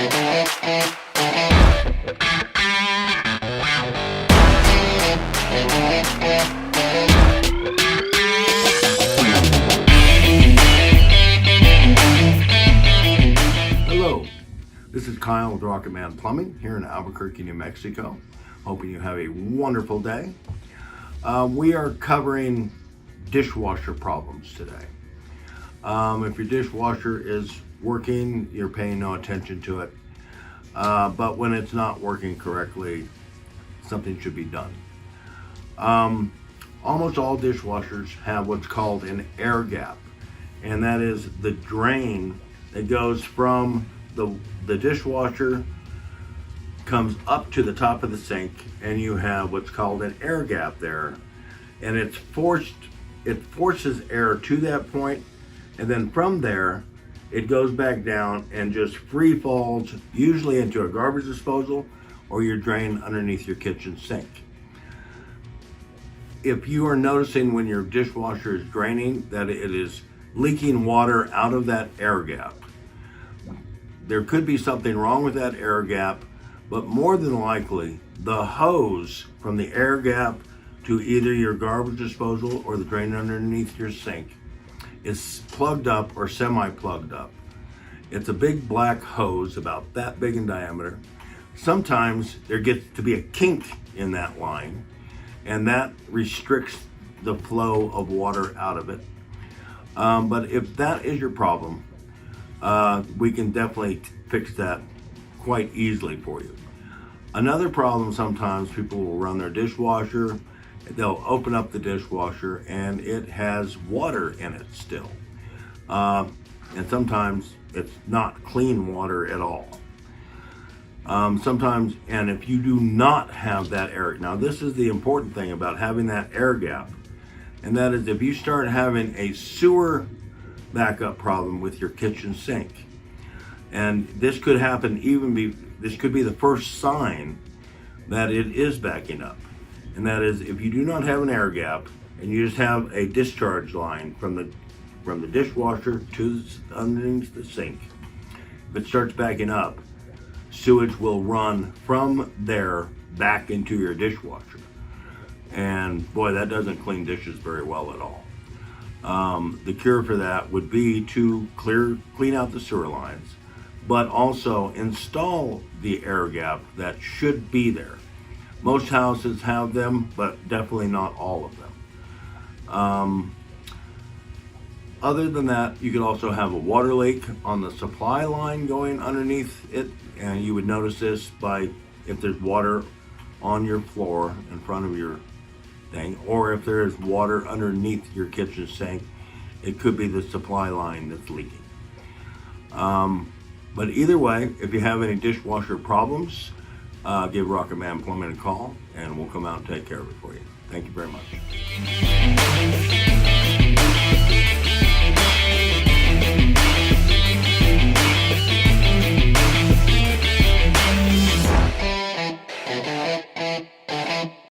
Hello, this is Kyle with Rocketman Plumbing here in Albuquerque, New Mexico. Hoping you have a wonderful day. We are covering dishwasher problems today. If your dishwasher is working, you're paying no attention to it. But when it's not working correctly, something should be done. Almost all dishwashers have what's called an air gap, and that is the drain that goes from the dishwasher, comes up to the top of the sink, and you have what's called an air gap there, and it forces air to that point, and then from there it goes back down and just free falls, usually into a garbage disposal or your drain underneath your kitchen sink. If you are noticing when your dishwasher is draining that it is leaking water out of that air gap, there could be something wrong with that air gap, but more than likely the hose from the air gap to either your garbage disposal or the drain underneath your sink is plugged up or semi-plugged up. It's a big black hose about that big in diameter. Sometimes there gets to be a kink in that line, and that restricts the flow of water out of it. But if that is your problem, we can definitely fix that quite easily for you. Another problem, sometimes people will run their dishwasher, they'll open up the dishwasher and it has water in it still. And sometimes it's not clean water at all. Sometimes, and if you do not have that air, now this is the important thing about having that air gap, and that is if you start having a sewer backup problem with your kitchen sink, and this could happen this could be the first sign that it is backing up. And that is if you do not have an air gap and you just have a discharge line from the dishwasher to underneath the sink, if it starts backing up, sewage will run from there back into your dishwasher. And boy, that doesn't clean dishes very well at all. The cure for that would be to clean out the sewer lines, but also install the air gap that should be there. Most houses have them, but definitely not all of them. Other than that, you could also have a water leak on the supply line going underneath it, and you would notice this by if there's water on your floor in front of your thing, or if there is water underneath your kitchen sink, it could be the supply line that's leaking. But either way, if you have any dishwasher problems, give Rocketman Plumbing a call and we'll come out and take care of it for you. Thank you very much.